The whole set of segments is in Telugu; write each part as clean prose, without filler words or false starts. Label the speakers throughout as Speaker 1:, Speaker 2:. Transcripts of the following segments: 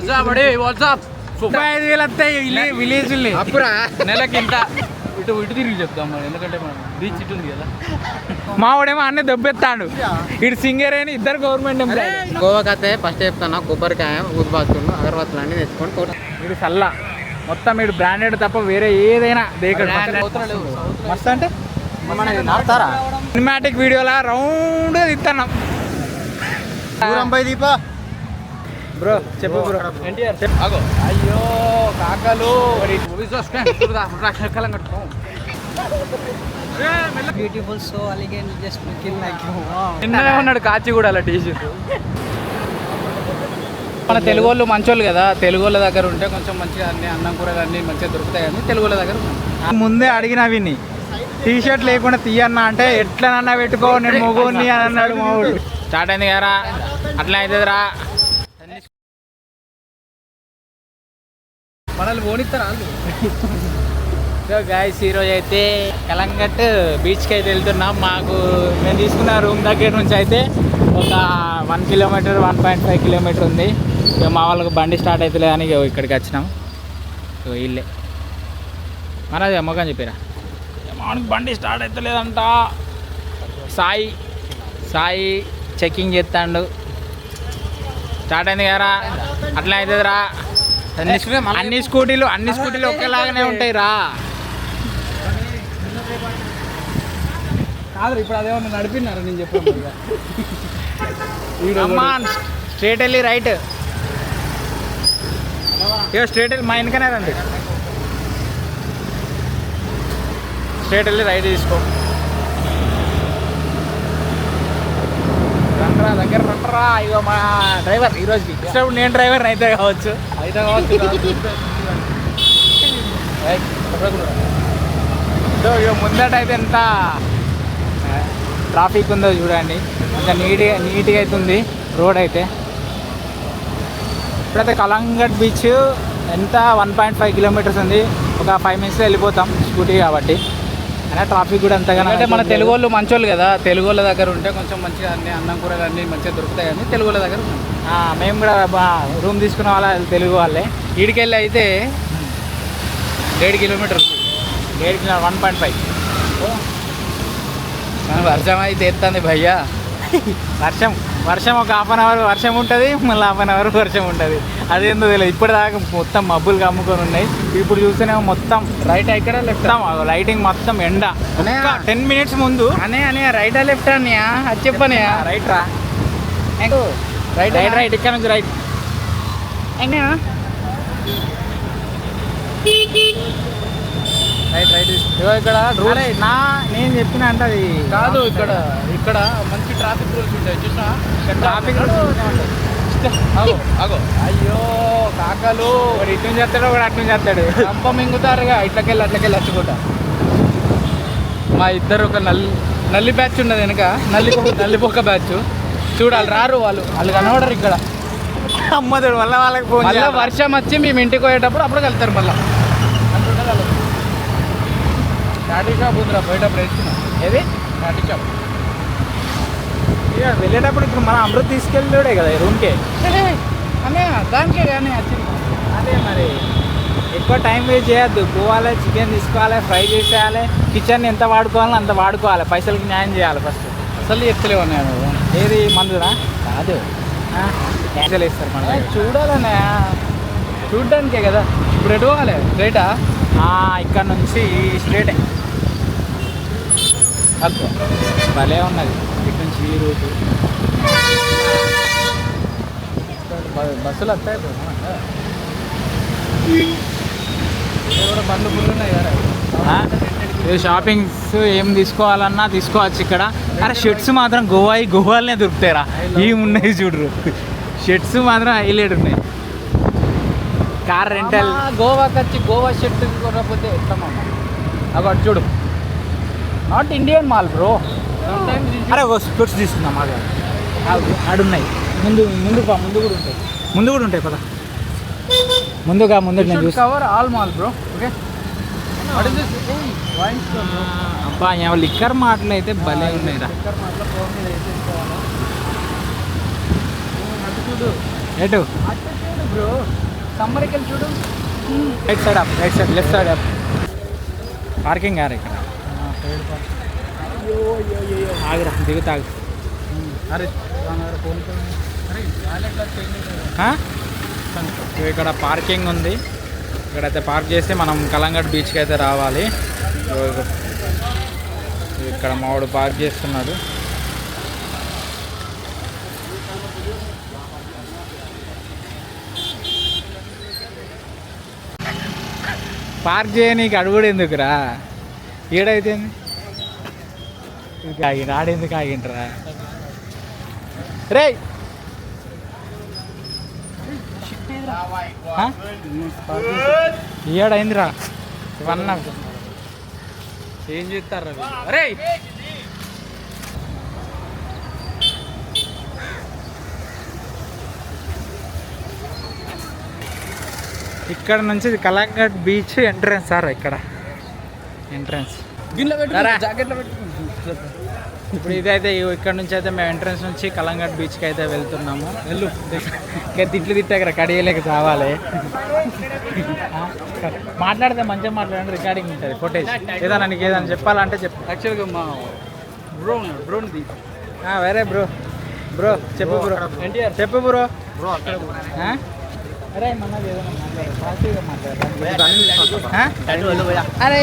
Speaker 1: 35,000 వస్తాయి విలేజ్ అప్పురా నెలకి ఇంత. ఇటు తిరిగి చెప్తాం మరి, ఎందుకంటే మనం బీచ్ ఇటు ఉంది కదా. మావాడేమో అన్నీ దెబ్బెత్తాడు. ఇటు సింగర్ అయిన ఇద్దరు గవర్నమెంట్ ఎంప్లాయీ.
Speaker 2: గోవాకి అయితే ఫస్ట్ చెప్తాను, కొబ్బరికాయ ఊదిబాతులు అగరబత్తులు అన్నీ తెచ్చుకొని
Speaker 1: ఇటు చల్ల మొత్తం ఇటు బ్రాండెడ్ తప్ప వేరే ఏదైనా మస్తు అంటే సినిమాటిక్ వీడియోలా రౌండ్ ఇస్తున్నాం. బ్రో చెప్పు బ్రో. అయ్యో కాకలు
Speaker 2: beautiful so elegant just looking like
Speaker 1: నిన్ననే ఉన్నాడు కాచి కూడా అలా టీషర్ట్. మన తెలుగు వాళ్ళు మంచోళ్ళు కదా, తెలుగు వాళ్ళ దగ్గర ఉంటే కొంచెం మంచిగా అన్ని అన్నం కూరలు అన్నీ మంచిగా దొరుకుతాయని తెలుగు వాళ్ళ దగ్గర ముందే అడిగిన విని టీషర్ట్ లేకుండా తీయన్నా అంటే ఎట్లనన్నా పెట్టుకో నేను మొగోని అని అన్నాడు మావాడు. స్టార్ట్ అయింది కదా అట్లా అవుతుందిరా మనల్ని పోనిస్తారా వాళ్ళు. సో గైస్ ఈరోజు అయితే కలంగట్ బీచ్కి అయితే వెళ్తున్నాం. మాకు మేము తీసుకున్న రూమ్ దగ్గర నుంచి అయితే ఒక 1 కిలోమీటర్ 1.5 కిలోమీటర్ ఉంది. ఇక మా వాళ్ళకి బండి స్టార్ట్ అవుతలే అని ఇక్కడికి వచ్చినాం. సో వీళ్ళే మనది మొఖం చెప్పారా, మనకి బండి స్టార్ట్ అవుతలేదంట. సాయి చెక్కింగ్ చేస్తాడు. స్టార్ట్ అయింది కదా అట్లా అవుతుందిరా. అన్ని స్కూటీలు ఒకేలాగానే ఉంటాయి రా. కాదు ఇప్పుడు అదేమన్నా నడిపినారా నేను చెప్పాను. స్ట్రేట్ వెళ్ళి రైట్, ఇక స్ట్రేట్ వెళ్ళి మా వెనకనే రండి. స్ట్రేట్ వెళ్ళి రైట్ తీసుకో. రండ్రా దగ్గర రండ్రా. ఇగో మా డ్రైవర్ ఈరోజుకి ఇష్టప్పుడు నేను డ్రైవర్ అయితే కావచ్చు. సో ఇక ముందట అయితే ఎంత ట్రాఫిక్ ఉందో చూడండి. కొంచెం నీట్గా అవుతుంది రోడ్ అయితే. ఇప్పుడైతే కలంగట్ బీచ్ ఎంత 1.5 కిలోమీటర్స్ ఉంది. ఒక 5 మినిట్స్లో వెళ్ళిపోతాం స్కూటీ కాబట్టి. అయినా ట్రాఫిక్ కూడా అంతగానో అంటే మన తెలుగు వాళ్ళు మంచోళ్ళు కదా, తెలుగు వాళ్ళ దగ్గర ఉంటే కొంచెం మంచిగా అన్ని అన్నం కూరలు అన్నీ మంచిగా దొరుకుతాయని తెలుగు వాళ్ళ దగ్గర మేము కూడా రూమ్ తీసుకున్న వాళ్ళ తెలుగు వాళ్ళే. ఈడికెళ్ళి అయితే 1.5 కిలోమీటర్స్ 1.5. వర్షం అయితే ఎత్తుంది భయ్యా. వర్షం ఒక 1/2 అవర్ వర్షం ఉంటుంది, మళ్ళీ 1/2 అవర్ వర్షం ఉంటుంది. అదేందో తెలియదు. ఇప్పటిదాకా మొత్తం మబ్బులు కమ్ముకొని ఉన్నాయి. ఇప్పుడు చూస్తేనేమో మొత్తం రైట్ ఇక్కడ లెఫ్ట్ లైటింగ్ మొత్తం ఎండ. 10 మినిట్స్ ముందు అనే రైటా లెఫ్ట్ అన్నయా అది చెప్పనయా. రైట్ రా రైట్ ఇక్కడ నుంచి రైట్. రైట్ ఇక్కడ రూల్ నా నేను చెప్పిన అంటే అది కాదు. ఇక్కడ మంచి ట్రాఫిక్ రూల్స్ ఉంటాయి చూసా. ట్రాఫిక్ అగో అయ్యో కాకలు ఇటు నుంచి చేస్తాడు ఒకటి అటు నుంచి చేస్తాడు. కంప మింగుతారుగా ఇట్లకెళ్ళి వచ్చుకుంటా. మా ఇద్దరు ఒక నల్లి బ్యాచ్ ఉన్నది వెనక, నల్లిపోక బ్యాచ్. చూడాలి రారు వాళ్ళు కనబడరు ఇక్కడ. అమ్మదుడు మళ్ళీ వాళ్ళకి మళ్ళీ వర్షం వచ్చి మేము ఇంటికి పోయేటప్పుడు అప్పుడు వెళ్తారు. మళ్ళీ టాటీ షాప్ ఉందిరా బయట వేసుకున్నాం. ఏది టాటీ షాప్ ఇక వెళ్ళేటప్పుడు ఇప్పుడు మనం అమృత్ తీసుకెళ్ళాడే కదా రూమ్కే అనే దానికే కానీ వచ్చింది. అదే మరి ఎక్కువ టైం వేస్ట్ చేయొద్దు. పోవాలి, చికెన్ తీసుకోవాలి, ఫ్రై చేసేయాలి, కిచెన్ ఎంత వాడుకోవాలో అంత వాడుకోవాలి, పైసలకి న్యాయం చేయాలి. ఫస్ట్ అసలు చెప్తలేవు నేను. ఏది మందురా కాదు పైసలు వేస్తారు మన చూడాలనే చూడ్డానికే కదా. ఇప్పుడు ఎటు పోవాలి రైటా? ఇక్కడ నుంచి స్ట్రేటే భలే ఉన్నది. ఇటు నుంచి ఈ రూటు బస్సులు వస్తాయి. కూడా బండ్లు ఫుల్ ఉన్నాయి కదా. షాపింగ్స్ ఏం తీసుకోవాలన్నా తీసుకోవచ్చు ఇక్కడ. అరే షర్ట్స్ మాత్రం గోవాలనే దొరుకుతాయిరా. ఉన్నాయి చూడరు షర్ట్స్ మాత్రం హైలైట్ ఉన్నాయి. కార్ రెంటల్ గోవాకి వచ్చి గోవా షర్ట్ కొనకపోతే ఎట్లమ్మా. అక్కడ చూడు నాట్ ఇండియన్ మాల్ బ్రో. అరే స్పోర్ట్స్ తీసుకుందాం. ఆడున్నాయి ముందు కూడా ఉంటాయి పద. ముందుగా నేను cover all mall bro. Okay అబ్బా లిక్కర్ మాటలు అయితే భలే ఉన్నాయి రా. ఎటు బ్రో సమ్మర్కి వెళ్ళి చూడు. Right side up, right side, left side up. Parking గారు ఇక్కడ. ఆగిరా, దిగుతాగు. అరే ఇక్కడ పార్కింగ్ ఉంది. ఇక్కడైతే పార్క్ చేసి మనం కలంగట్ బీచ్కి అయితే రావాలి. ఇక్కడ మావాడు పార్క్ చేస్తున్నాడు. పార్క్ చేయనీకి అడుగుడు ఎందుకురా? ఈడైతే ఆగిండు, ఆడెందుకు ఆగిండ్రా రే? ఈడైందిరా ఇవన్నా ఏం చేస్తారు అరే? ఇక్కడ నుంచి కలంగట్ బీచ్ ఎంట్రన్స్ సార్. ఇక్కడ ఎంట్రన్స్ ఇప్పుడు ఇదైతే ఇక్కడ నుంచి అయితే మేము ఎంట్రన్స్ నుంచి కలంగట్ బీచ్కి అయితే వెళ్తున్నాము. వెళ్ళు ఇంకా తిట్లు తిట్టాక కడియలేక చావాలి. మాట్లాడితే మంచిగా మాట్లాడండి, రికార్డింగ్ ఉంటుంది, ఫోటేజ్. ఏదన్నా నీకు ఏదైనా చెప్పాలంటే చెప్పు. యాక్చువల్గా మా బ్రోది వేరే బ్రో చెప్పు బ్రో. ఎన్టీఆర్ చెప్పు బ్రో. అరే మనది ఏదైనా అరే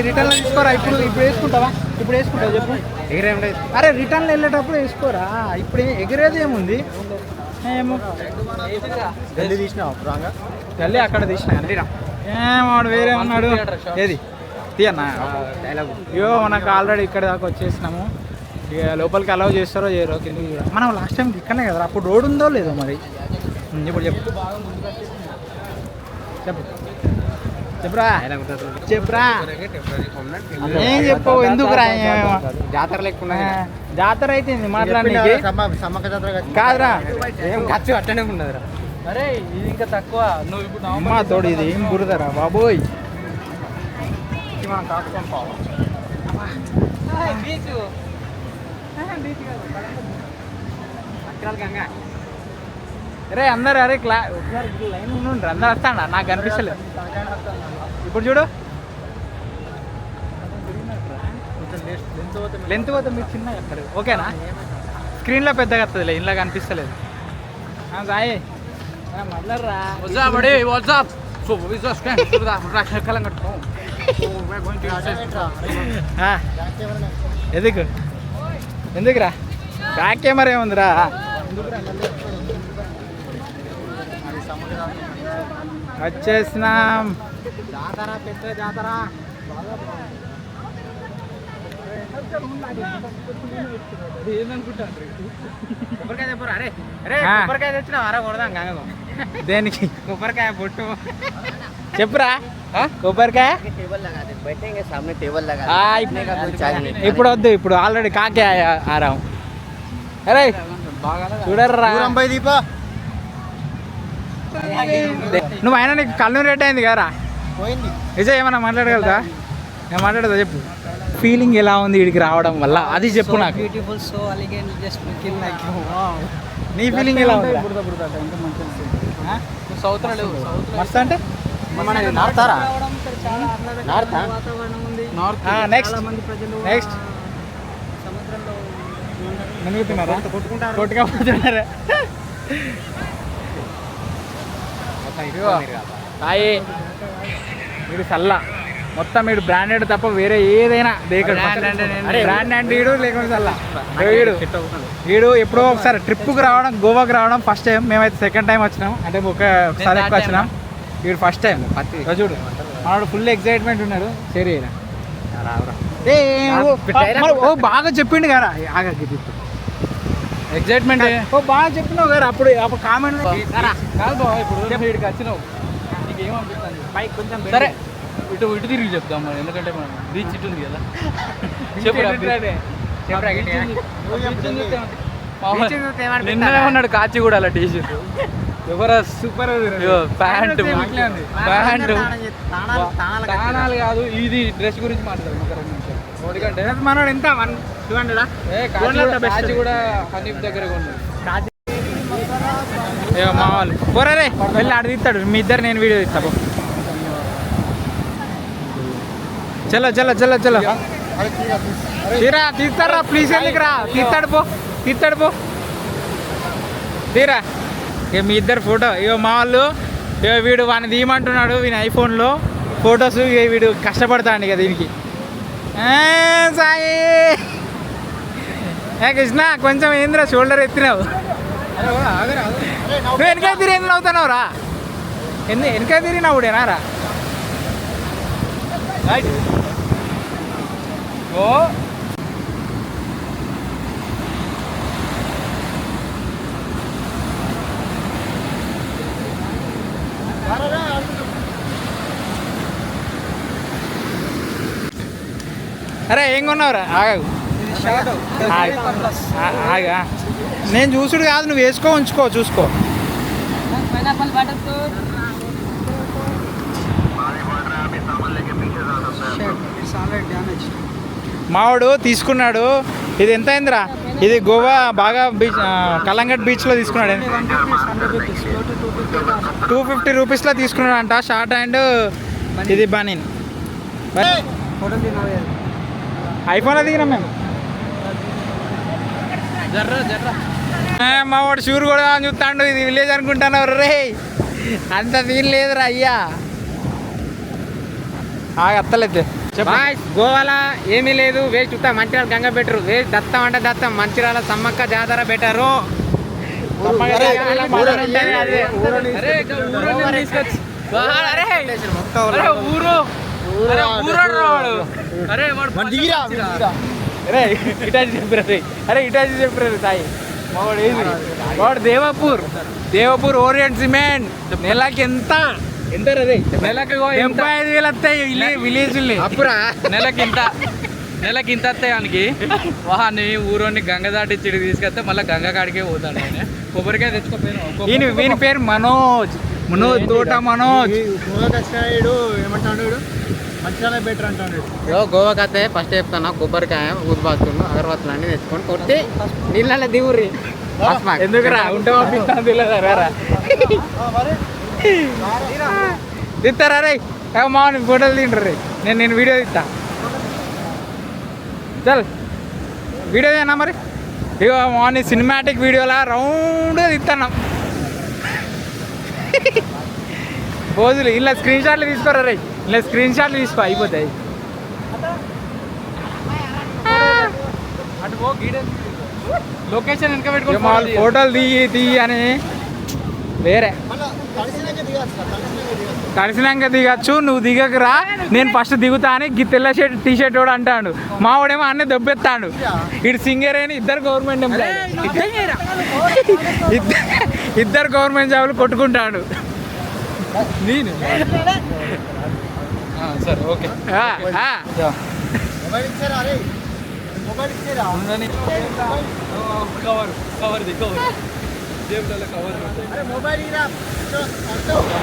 Speaker 1: రిటర్న్లో తీసుకోరా. ఇప్పుడు వేసుకుంటావా? ఇప్పుడు వేసుకుంటావా చెప్పు. ఎగిరే అరే రిటర్న్లో వెళ్ళేటప్పుడు వేసుకోరా. ఇప్పుడు ఎగిరేది ఏముంది? ఏమో తల్లి అక్కడ తీసిన ఏమాడు వేరే ఉన్నాడు. ఏది తీయన్నా డైలాగ్. అయ్యో మనకు ఆల్రెడీ ఇక్కడ దాకా వచ్చేసినాము. ఇక లోపలికి అలౌ చేస్తారో చేయరో కిందకి. మనం లాస్ట్ టైం ఇక్కడనే కదా, అప్పుడు రోడ్ ఉందో లేదో మరి. ఇప్పుడు చెప్పు చెప్పు చెప్పురా చెప్పురా. ఏం చెప్పు ఎందుకురా?
Speaker 2: జాతర లేకుండా
Speaker 1: జాతర అయితే మాట్లాడి కాదురా,
Speaker 2: ఏం ఖర్చు అట్టనే ఉన్నదిరా.
Speaker 1: అరే ఇది ఇంకా తక్కువ. నువ్వు ఇప్పుడు అమ్మా తోడు ఇది ఏం బురదరా బాబోయ్. మనం కాసుకొని పోవాలి. బీచ్ అరే అందరు అరే ఒకసారి లైన్ ఉండి అందరు వస్తాడా? నాకు కనిపిస్తలేదు. ఇప్పుడు చూడు లెంత్ పోతే మీరు చిన్న ఎక్కడ ఓకేనా? స్క్రీన్లో పెద్దగా వస్తుంది, ఇంట్లో కనిపిస్తలేదు. సాయి మళ్ళరా ఎందుకు ఎందుకురా? బ్యాక్ కెమెరా ఏముందిరా? వచ్చేసినాం. జాతర పెద్ద జాతర. కొబ్బరికాయ చెప్పరా? అరే అరే కొబ్బరికాయ తెచ్చినా అరా కొడదాం గంగకు. దేనికి కొబ్బరికాయ పొట్టు చెప్పురా. కొబ్బరికాయ ఇప్పుడు వద్దు, ఇప్పుడు ఆల్రెడీ కాకే ఆరాం. అరే చూడర్రా దీపా. నువ్వు అయినా నీకు కళ్ళు రెడ్ అయింది కదరా? విజయ్ ఏమన్నా మాట్లాడగలదా? నేను మాట్లాడదా చెప్పు. ఫీలింగ్ ఎలా ఉంది వీడికి రావడం వల్ల, అది చెప్పు నాకు. నీ ఫీలింగ్ ఎలా ఉంది? మస్తు అంటే నెక్స్ట్ నెక్స్ట్ మునుగుతున్నారా? కొట్టుకపోతున్నారా? తాయి వీడు చల్ల మొత్తం, వీడు బ్రాండెడ్ తప్ప వేరే ఏదైనా బ్రాండ్ అంటే వీడు లేకుండా చల్ల వీడు. ఎప్పుడో ఒకసారి ట్రిప్కి రావడం, గోవాకి రావడం ఫస్ట్ టైం. మేమైతే సెకండ్ టైం వచ్చినాం, అంటే ఒకసారి ఎక్కువ వచ్చినాం. వీడు ఫస్ట్ టైం. చూడు మనోడు ఫుల్ ఎక్సైట్మెంట్ ఉన్నాడు. సరే ఓ బాగా చెప్పిండు కదా ఎక్సైట్మెంట్. ఓ బాగా చెప్పినావు కదా అప్పుడు కామెంట్ కాదు బాబా. ఇప్పుడు వీడికి వచ్చినావు, నీకు ఏమనిపిస్తుంది? బైక్ కొంచెం సరే ఇటు తిరిగి చెప్తాం మరి, ఎందుకంటే మనం బీచ్ ఇటు ఉంది కదా. నిన్ననే ఉన్నాడు కాచి కూడా అలా టీషర్ట్. ఎవరా సూపర్ ప్యాంటు ప్యాంటు తానాలు కాదు, ఇది డ్రెస్ గురించి మాట్లాడదు. ఎందుకంటే మనోడు ఎంత 200 కాచి కూడా హనీఫ్ దగ్గర ఉన్నాడు. ఏమో మా వాళ్ళు పోరా రే వెళ్ళి ఆడ తీస్తాడు మీ ఇద్దరు నేను వీడియో తీస్తా పో. చలో చలో చలో చలో తీరా తీస్తారా ప్లీజ్ ఎందుకు రా తీస్తాడు పో తీరా ఇక మీ ఇద్దరు ఫోటో ఇక మా వాళ్ళు ఇక వీడు వాడిని తీయమంటున్నాడు వీని ఐఫోన్లో ఫొటోస్ ఇక వీడు కష్టపడతాడు ఇక దీనికి సాయి కృష్ణ కొంచెం ఏందిరా షోల్డర్ ఎత్తినావు నువ్వు వెనకాయ తిరిగి ఎందుకు అవుతున్నావు రా వెనకాయ తిరిగినావుడేనా రా ఓ అరే ఏం కొన్నావురా ఆగు ఆగా నేను చూసుడు కాదు నువ్వు వేసుకో ఉంచుకో చూసుకో మావాడు తీసుకున్నాడు ఇది ఎంత అయిందిరా ఇది గోవా బాగా బీచ్ కలంగట్ బీచ్లో తీసుకున్నాడు 250 రూపీస్లో తీసుకున్నాడు అంట షార్ట్ అండ్ ఇది బనీన్ ఐఫోన్లో దిగినాం మేము మావాడు షూర్ కూడా చూస్తాడు ఇది విలేజ్ అనుకుంటాను రే అంత తీరు లేదురా అయ్యా అత్తలేదు
Speaker 2: గోవాలో ఏమీ లేదు వేస్ట్ చూస్తా మంచిర్యాల గంగ బెటరు వేస్ట్ దత్తం అంటే దత్తం మంచిర్యాల సమ్మక్క జాతర బెటరు
Speaker 1: ఇటాచి చెప్పారు సాయి మావాడు ఏది వాడు దేవపూర్ ఓరియంట్ సిమెంట్ నెలకి ఎంత నెలకు 75,000 వస్తాయి విలేజ్
Speaker 2: అప్పురా
Speaker 3: నెలకి ఇంత వస్తాయి వానికి వాహని ఊరోని గంగ దాటిచ్చిడికి తీసుకొస్తే మళ్ళీ గంగ కాడికే పోతాడు ఆయన కొబ్బరికాయ తెచ్చుకోపోయాను
Speaker 1: వీని పేరు మనోజ్ తోట మనోజ్
Speaker 4: ఏమంటాడు మంచిగా బెటర్ అంటాడు
Speaker 2: గోవాకి అయితే ఫస్ట్ చెప్తాను కొబ్బరికాయ ఊదిబాతులు అగరబత్తులు అన్నీ తెచ్చుకొని కొట్టి నీళ్ళ దిగుర్రి
Speaker 1: ఎందుకురా ఉంటే పంపిస్తాను తెలియదా తిస్తారా రే మామూలు ఫోటోలు తింటారు రే నేను వీడియో తీస్తా చల్ వీడియో తీయనా మరి ఇక మార్నింగ్ సినిమాటిక్ వీడియోలా రౌండ్గా తీస్తున్నాం పోజులు ఇలా స్క్రీన్ షాట్లు తీసుకోరా రే ఇలా స్క్రీన్ షాట్లు తీసుకో అయిపోతాయి
Speaker 3: లొకేషన్ వెనక పెట్టుకో
Speaker 1: ఫోటోలు తీయి అని వేరే కలిసినాక దిగచ్చు నువ్వు దిగకురా నేను ఫస్ట్ దిగుతా అని తెల్ల షర్ట్ టీ షర్ట్ కూడా అంటాడు మావాడేమో అన్నీ దెబ్బెత్తాడు ఇటు సింగర్ అని ఇద్దరు గవర్నమెంట్ ఇద్దరు గవర్నమెంట్ జాబులు కొట్టుకుంటాడు నేను
Speaker 3: సరే ఓకే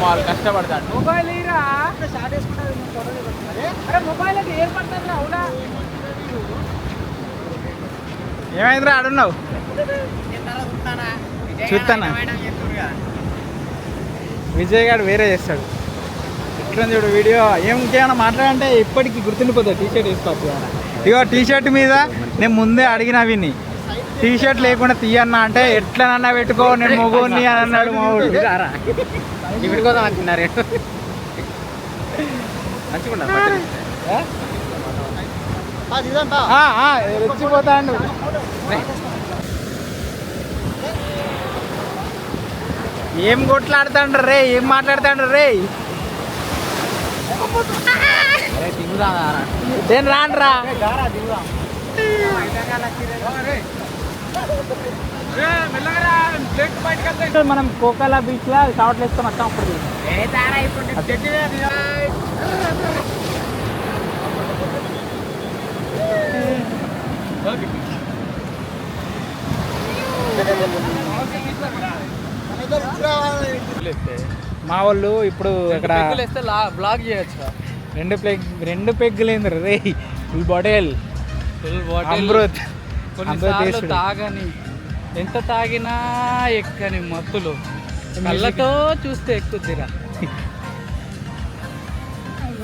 Speaker 1: వాళ్ళు కష్టపడతాడు మొబైల్ ఏమైందిరా ఆడున్నావు చూస్తానా విజయ్ గారు వేరే చేస్తాడు ఎట్లా చూడు వీడియో ఇంకేమైనా మాట్లాడంటే ఇప్పటికీ గుర్తుండిపోతుంది టీ షర్ట్ వేసుకోవచ్చు ఇగో టీ షర్ట్ మీద నేను ముందే అడిగిన విని టీ షర్ట్ లేకుండా తీయన్నా అంటే ఎట్లనన్నా పెట్టుకో నేను మొగోని అని అన్నాడు మా ఊరు
Speaker 2: పెట్టుకోదాం అంటున్నారు
Speaker 1: రెచ్చిపోతాడు ఏం కొట్లాడుతాండ్రు రే ఏం మాట్లాడుతాండ్రు రే నేను రానురా మనం కోకలా బీచ్ లో షార్ట్ వేస్తాం మొత్తం అప్పుడు మా వాళ్ళు ఇప్పుడు ఇక్కడ
Speaker 3: బ్లాగ్ చేయొచ్చు
Speaker 1: రెండు పెగ్గులు ఏంది రే ఫుల్ బాటిల్ అమృత్
Speaker 3: కొన్నిసార్లు తాగని ఎంత తాగినా ఎక్కని మత్తులు కళ్ళతో చూస్తే ఎక్కుద్దిరా.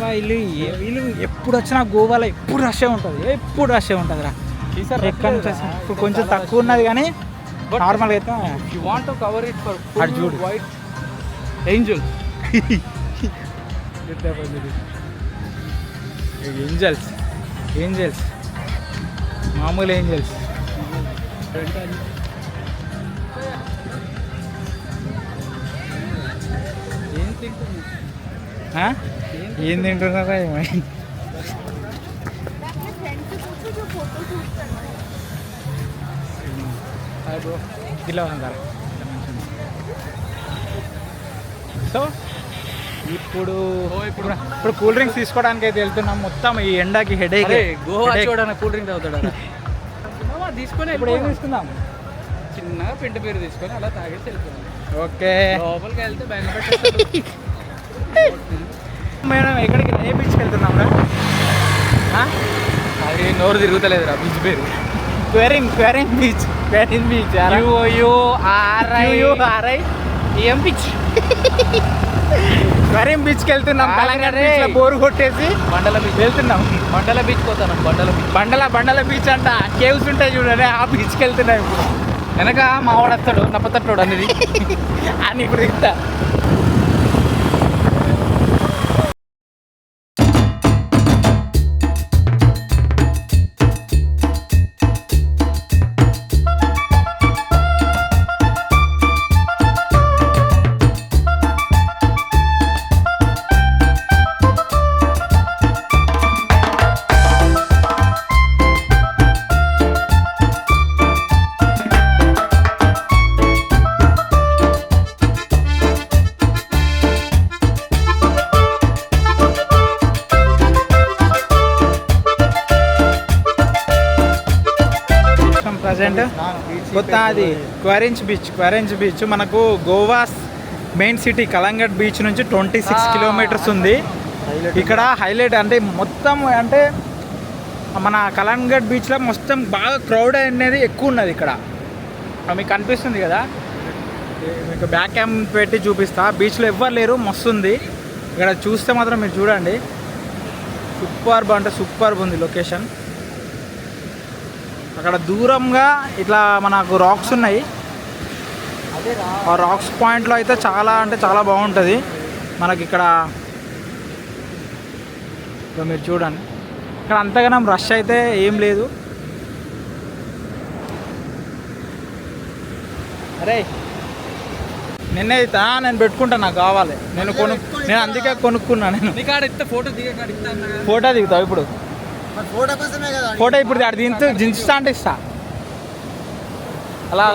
Speaker 1: వీళ్ళు వీళ్ళు ఎప్పుడు వచ్చినా గోవాలో ఎప్పుడు రష్ ఉంటుంది, ఎప్పుడు రష్ ఉంటుంది రా. ఎక్కడి నుంచి వచ్చినా ఇప్పుడు కొంచెం తక్కువ ఉన్నది కానీ నార్మల్గా అయితే
Speaker 3: you want to cover it for
Speaker 1: అటు చూడు.
Speaker 3: White Angel.
Speaker 1: ఏంజల్స్ ఏంజల్స్ మామూలు ఏంజల్స్.
Speaker 3: ఏం తింటున్నా?
Speaker 1: ఏం తింటున్నారా ఏమో. ఇలా ఉన్నారు. సో ఇప్పుడు ఇప్పుడు కూల్ డ్రింక్స్ తీసుకోవడానికి అయితే వెళ్తున్నాం. మొత్తం ఈ ఎండకి హెడేక్.
Speaker 3: అరే గోవా చూడన్న కూల్ డ్రింక్ తాగుతాడా? తీసుకొని
Speaker 1: ఇప్పుడు ఏం తీసుకుందాం?
Speaker 3: చిన్నగా పిండి పేరు తీసుకొని అలా తాగేసి వెళ్ళిపోయాం.
Speaker 1: ఓకే
Speaker 3: లోపలికి వెళ్తే బయట పెట్టేస్తాడు.
Speaker 1: మేడం ఎక్కడికి ఏ బీచ్కి వెళ్తున్నాం రా?
Speaker 3: అది నోరు తిరుగుతలేదురా బీచ్ పేరు.
Speaker 1: క్వెరింగ్ బీచ్. క్వెరింగ్ బీచ్
Speaker 3: ఏం బీచ్?
Speaker 1: క్వెరింగ్ బీచ్కి వెళ్తున్నాం. తెలంగాణ బీచ్లో బోరు కొట్టేసి
Speaker 3: బండల బీచ్
Speaker 1: వెళ్తున్నాం.
Speaker 3: బండల బీచ్ పోతాను. బండల బీచ్.
Speaker 1: బండల బీచ్ అంట. కేవ్స్ ఉంటాయి చూడండి, ఆ బీచ్కి వెళ్తున్నాం ఇప్పుడు.
Speaker 3: వెనక మావాడు వస్తాడు నప్పతట్టుడు అనేది
Speaker 1: అని ఇప్పుడు ఇస్తా. ప్రజెంట్ కొత్త అది క్వరెంజ్ బీచ్ మనకు Goa main city Calangute beach నుంచి 26 కిలోమీటర్స్ ఉంది. ఇక్కడ హైలైట్ అంటే మొత్తం అంటే మన కలంగట్ బీచ్లో మొత్తం బాగా క్రౌడ్ అనేది ఎక్కువ ఉన్నది. ఇక్కడ మీకు కనిపిస్తుంది కదా, మీకు బ్యాక్ క్యామ్ పెట్టి చూపిస్తా. బీచ్లో ఎవ్వరు లేరు, మస్తు ఉంది. ఇక్కడ చూస్తే మాత్రం మీరు చూడండి, సూపర్బ్ అంటే సూపర్బ్ ఉంది లొకేషన్. అక్కడ దూరంగా ఇట్లా మనకు రాక్స్ ఉన్నాయి. ఆ రాక్స్ పాయింట్లో అయితే చాలా అంటే చాలా బాగుంటుంది మనకి. ఇక్కడ మీరు చూడండి, ఇక్కడ అంతగానం రష్ అయితే ఏం లేదు. అరే నిన్నే నేను పెట్టుకుంటా, నాకు కావాలి. నేను అందుకే కొనుక్కున్నా. నేను ఫోటో దిగుతావు ఇప్పుడు. ఫోటో ఇప్పుడు దించుతా అంటే ఇస్తా. అలా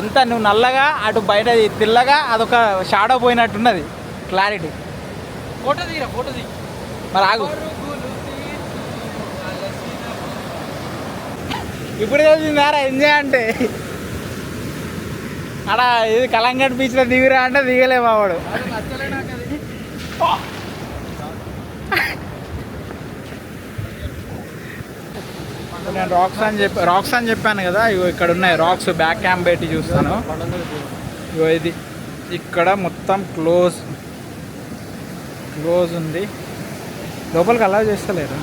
Speaker 1: ఎంత నువ్వు నల్లగా అటు బయట తెల్లగా అదొక షాడో పోయినట్టున్నది క్లారిటీ.
Speaker 3: ఫోటో దిగి
Speaker 1: మరి ఆగు, ఇప్పుడు తెలిసిందారా ఎంజాయ్ అంటే. అక్కడ ఇది కలంగట్ బీచ్లో దిగిరా అంటే దిగలే మావాడు. నేను రాక్స్ అని చెప్పాను కదా, ఇగో ఇక్కడ ఉన్నాయి రాక్స్. బ్యాక్ క్యామ్ పెట్టి చూస్తాను. ఇగో ఇది ఇక్కడ మొత్తం క్లోజ్ ఉంది. లోపలికి అలా చేస్తలేరు.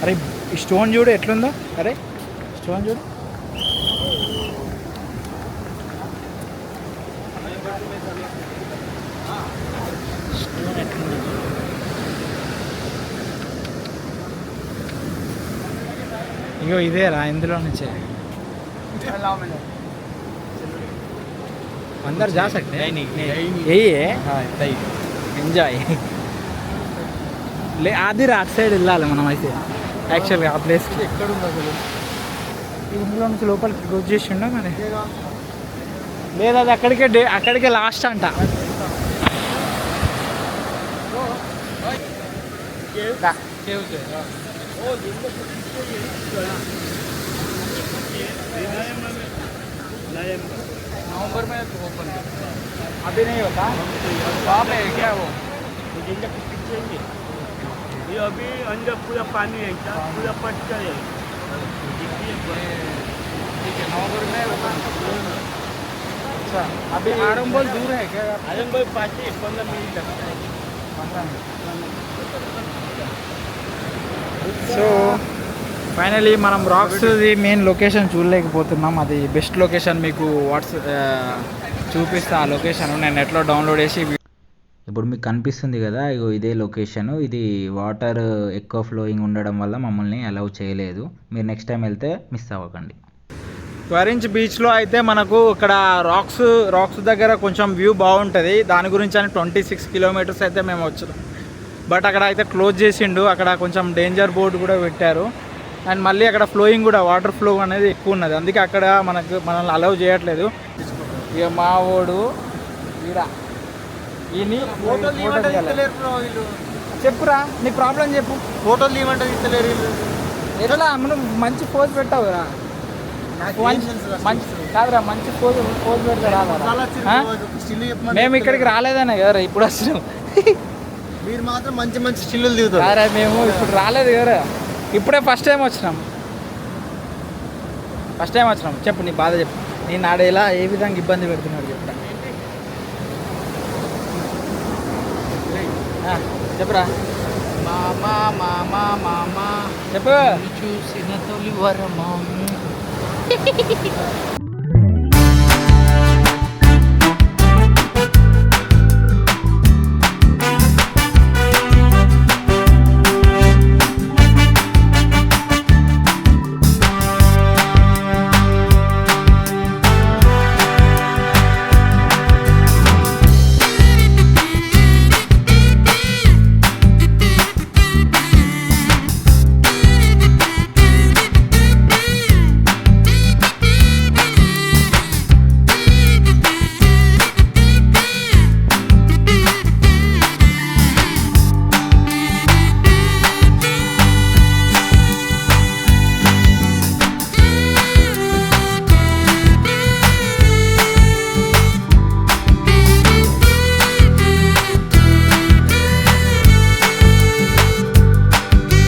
Speaker 1: అరే ఈ స్టోన్ చూడు ఎట్లుందో. అరే స్టోన్ చూడు. ఇగో ఇదేరా, ఇందులో నుంచే अंदर जा सकते हैं. यही है, ఎంజాయ్. అది అటు సైడ్ వెళ్ళాలి మనం అయితే యాక్చువల్గా ఆ ప్లేస్కి.
Speaker 4: ఎక్కడ ఉంది అసలు?
Speaker 1: ఇందులో నుంచి లోపలికి క్లోజ్ చేసి ఉండ మరి. లేదు అది అక్కడికే లాస్ట్ అంట.
Speaker 3: नवंबर में ओपन
Speaker 1: अभी नहीं होता.
Speaker 3: वहाँ पे क्या वो
Speaker 5: ये अभी अंदर पूरा पानी है क्या पूरा पत्थर है
Speaker 1: ठीक है नवपुर में अच्छा अभी आरंबोल दूर है क्या
Speaker 5: आजमगढ़ पास से 15 मिनट लगता है
Speaker 1: సో ఫైనలీ మనం రాక్స్ది మెయిన్ లొకేషన్ చూడలేకపోతున్నాం. అది బెస్ట్ లొకేషన్ మీకు చూపిస్తా. ఆ లొకేషన్ నేను నెట్లో డౌన్లోడ్ చేసి
Speaker 6: ఇప్పుడు మీకు కనిపిస్తుంది కదా ఇగో ఇదే లొకేషన్. ఇది వాటర్ ఎక్కువ ఫ్లోయింగ్ ఉండడం వల్ల మమ్మల్ని అలౌ చేయలేదు. మీరు నెక్స్ట్ టైం వెళ్తే మిస్ అవ్వకండి.
Speaker 1: క్వరెంచ్ బీచ్లో అయితే మనకు ఇక్కడ రాక్స్ దగ్గర కొంచెం వ్యూ బాగుంటుంది. దాని గురించి అని 26 కిలోమీటర్స్ అయితే మేము వచ్చాం. బట్ అక్కడ అయితే క్లోజ్ చేసిండు. అక్కడ కొంచెం డేంజర్ బోర్డు కూడా పెట్టారు. అండ్ మళ్ళీ అక్కడ ఫ్లోయింగ్ కూడా వాటర్ ఫ్లో అనేది ఎక్కువ ఉన్నది. అందుకే అక్కడ మనల్ని అలౌ చేయట్లేదు. ఇక మా ఓడు ఈడ ఈయన్ని చెప్పురా నీ ప్రాబ్లం చెప్పు.
Speaker 4: ఫోటోలు తీయమంటే ఇస్తలేరు వీళ్ళు.
Speaker 1: ఎట్లా మనం మంచి పోజ్ పెట్టావు రా. మంచి కాదురా మంచి పోజ్ పెడతారా. మేము ఇక్కడికి రాలేదనే కదా ఇప్పుడు వచ్చినాం.
Speaker 4: మీరు మాత్రం మంచి మంచి స్టిల్లులు దిగుతారు.
Speaker 1: అరే మేము ఇప్పుడు రాలేదు కదా, ఇప్పుడే ఫస్ట్ టైం వచ్చినాం. చెప్పు నీ బాధ చెప్పు. నేను ఆడేలా ఏ విధంగా ఇబ్బంది పెడుతున్నాడు చెప్పురా. చెప్పురా
Speaker 3: మామా మామా మామా
Speaker 1: చెప్పు.
Speaker 3: చూసిన తొలి వరమా